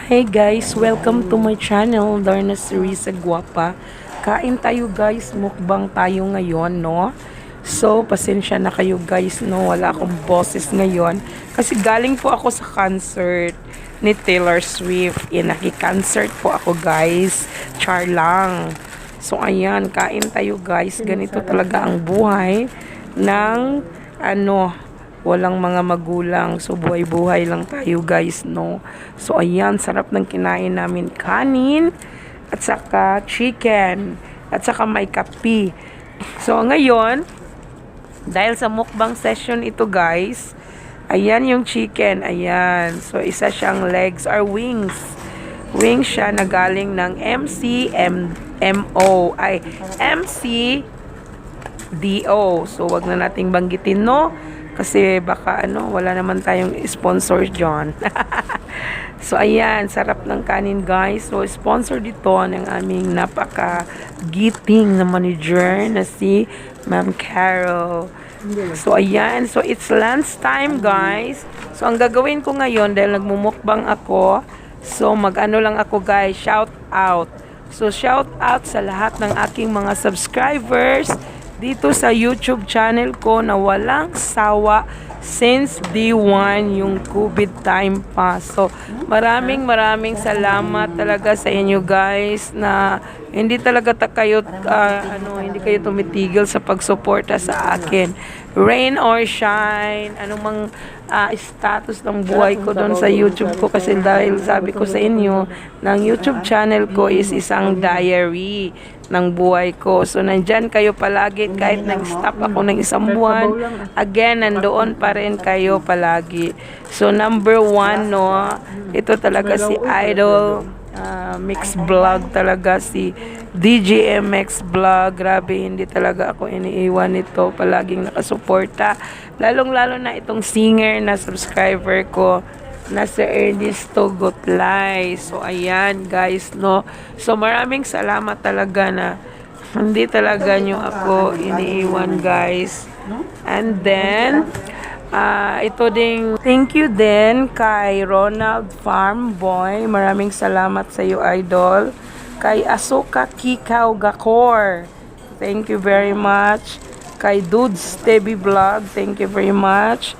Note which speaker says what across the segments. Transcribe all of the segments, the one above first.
Speaker 1: Hi guys, welcome to my channel, Darna Serisa Guapa. Kain tayo guys, mukbang tayo ngayon, no? So, pasensya na kayo guys, no? Wala akong boses ngayon. Kasi galing po ako sa concert ni Taylor Swift. Naki-concert po ako guys. Char lang. So, ayan, kain tayo guys. Ganito talaga ang buhay ng, walang mga magulang. So, buhay-buhay lang tayo guys, no? So, ayan, sarap ng kinain namin kanin, at saka chicken, at saka may kape. So, ngayon, dahil sa mukbang session ito guys, ayan yung chicken, ayan. So, isa siyang legs or wings. Wings siya na galing ng MCDO. So, wag na nating banggitin, no? Kasi baka wala naman tayong sponsor dyan. So ayan, sarap ng kanin guys. So sponsor dito ng aming napaka-giting na manager na si Ma'am Carol. So ayan, so it's lunch time guys. So ang gagawin ko ngayon dahil nagmumukbang ako, so mag-ano lang ako guys, shout out. So shout out sa lahat ng aking mga subscribers dito sa YouTube channel ko na walang sawa since day 1 yung COVID time pa. So, maraming salamat talaga sa inyo guys na hindi talaga hindi kayo tumitigil sa pagsuporta sa akin. Rain or shine, anumang status ng buhay ko doon sa YouTube ko, kasi dahil sabi ko sa inyo, ng YouTube channel ko is isang diary ng buhay ko. So, nandyan kayo palagi kahit nag-stop ako ng isang buwan. Again, nandoon pa rin kayo palagi. So, number 1, no, ito talaga si Idol Mix Vlog talaga, si DJMX Vlog. Grabe, hindi talaga ako iniiwan nito. Palaging nakasuporta. Lalong-lalo na itong singer na subscriber ko na si Ernesto Gotlay. So, ayan guys, no. So, maraming salamat talaga na hindi talaga nyo ako iniiwan guys. And then, ito ding thank you din kay Ronald Farm Boy. Maraming salamat sa iyo, idol. Kay Asuka Kikaw Gakor, thank you very much. Kay Dudes TV Vlog, thank you very much.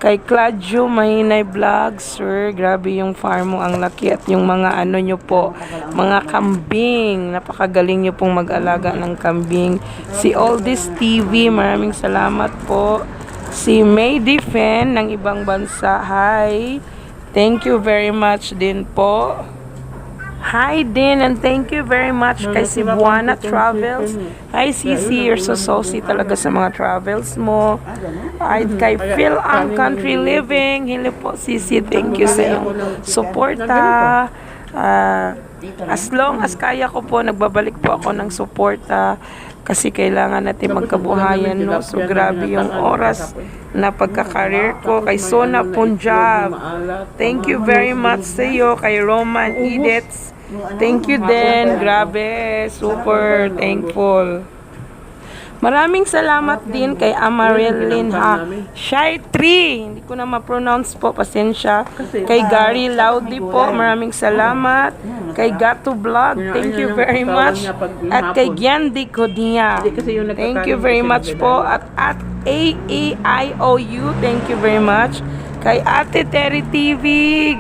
Speaker 1: Kay Claudio Mahinay Vlog, sir, grabe yung farm mo, ang laki, at yung mga nyo po, mga kambing, napakagaling nyo pong mag-alaga ng kambing. Si Oldies TV, maraming salamat po. Si May Defen ng ibang bansa, hi, thank you very much din po. Hi din, and thank you very much kay Cebuana Travels. Hi Cici, you're so saucy talaga sa mga travels mo. Ay, kay Phil ang Country Living, hello po Cici, thank you sa iyong suporta. As long as kaya ko po, nagbabalik po ako ng suporta kasi kailangan natin magkabuhayan, no? So grabe yung oras na pagkakareer ko. Kay Sona Punjab, thank you very much sa iyo. Kay Roman Edits, thank you din, grabe, super thankful. Maraming salamat din kay Amarilyn Shy 3, hindi ko na ma-pronounce po, pasensya. Kay Gary Laudy po, maraming salamat. Kay Gato Vlog, thank you very much. At kay Gyandy Kodia, thank you very much po. At AAIOU, thank you very much. Kay Ate Terry TV,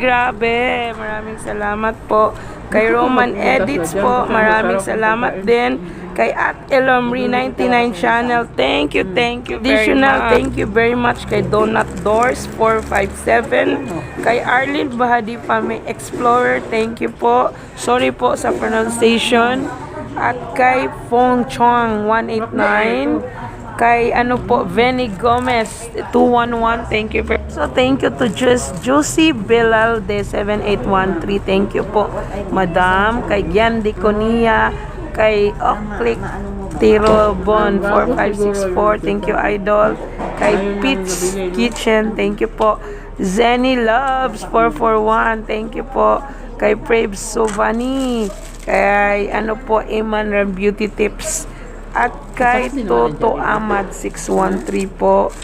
Speaker 1: grabe, maraming salamat po. Kay Roman Edits po, maraming salamat din. Kay Elomri 99 channel, thank you additional, thank you very much. Kay Donut Doors 457, kay Arlene Bahadi Fami Explorer, thank you po, sorry po sa pronunciation. At kay Fong Chong 189, kay Veni Gomez 211, thank you very much. So thank you to Josie Bilal de 7813, thank you po madam. Kay Gyandy Conia, kay Oclick Tirobon 4564, thank you idol. Kay Pete's Kitchen, thank you po. Zenny Loves 441, thank you po. Kay Praves Sovani, kay Iman Beauty Tips, at kay Toto Ahmad 613 po.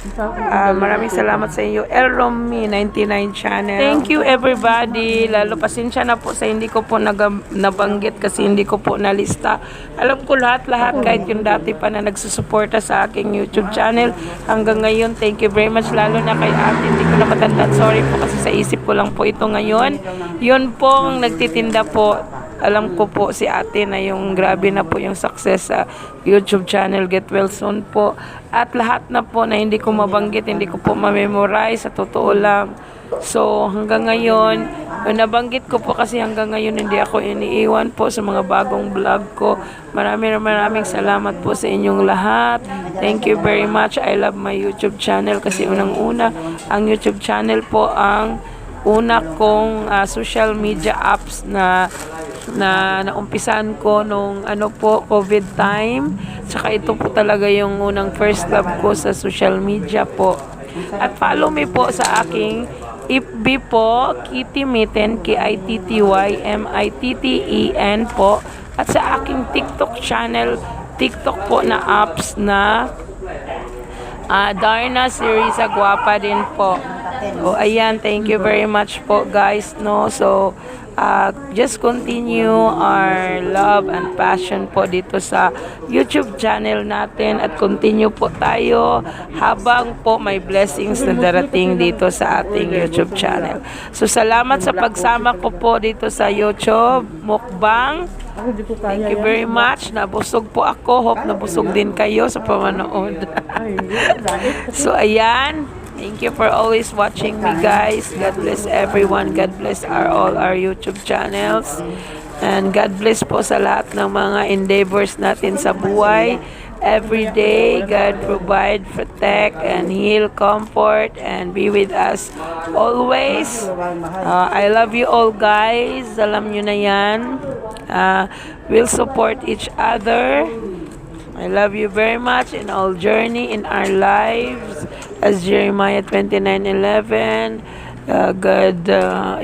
Speaker 1: Maraming salamat sa inyo. El Romy 99 channel. Thank you everybody. Lalo pasensya na po sa hindi ko po nabanggit kasi hindi ko po nalista. Alam ko lahat-lahat kahit yung dati pa na nagsusuporta sa aking YouTube channel. Hanggang ngayon, thank you very much. Lalo na kay ate. Hindi ko na matandaan. Sorry po kasi sa isip ko lang po ito ngayon. Yun pong nagtitinda po. Alam ko po si ate na yung grabe na po yung success sa YouTube channel Get Well Soon po. At lahat na po na hindi ko mabanggit, hindi ko po ma-memorize sa totoo lang. So hanggang ngayon, nabanggit ko po kasi hanggang ngayon hindi ako iniiwan po sa mga bagong vlog ko. Maraming salamat po sa inyong lahat. Thank you very much. I love my YouTube channel kasi unang-una ang YouTube channel po ang una kong social media apps na naumpisan ko nung COVID time. Tsaka ito po talaga yung unang first love ko sa social media po. At follow me po sa aking FB po, Kitty Mitten, KITTYMITTEN po. At sa aking TikTok channel, TikTok po na apps na Darna Sirisa Guapa din po. O ayan, thank you very much po guys, no. So just continue our love and passion po dito sa YouTube channel natin at continue po tayo habang po may blessings na darating dito sa ating YouTube channel. So salamat sa pagsama ko po dito sa YouTube Mukbang. Thank you very much. Nabusog po ako. Hope nabusog din kayo sa pamanood. So ayan. Thank you for always watching me guys. God bless everyone. God bless all our YouTube channels. And God bless po sa lahat ng mga endeavors natin sa buhay. Every day, God provide, protect, and heal, comfort, and be with us always. I love you all guys. Alam nyo na yan. We'll support each other. I love you very much in all journey in our lives. As Jeremiah 29:11, God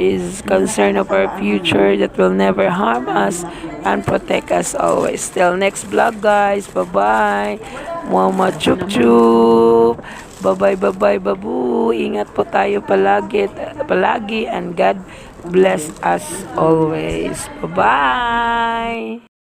Speaker 1: is concerned of our future that will never harm us and protect us always. Till next vlog guys. Bye-bye. Mama chup chup. Bye-bye, bye-bye, babu. Ingat po tayo palagi and God bless us always. Bye-bye.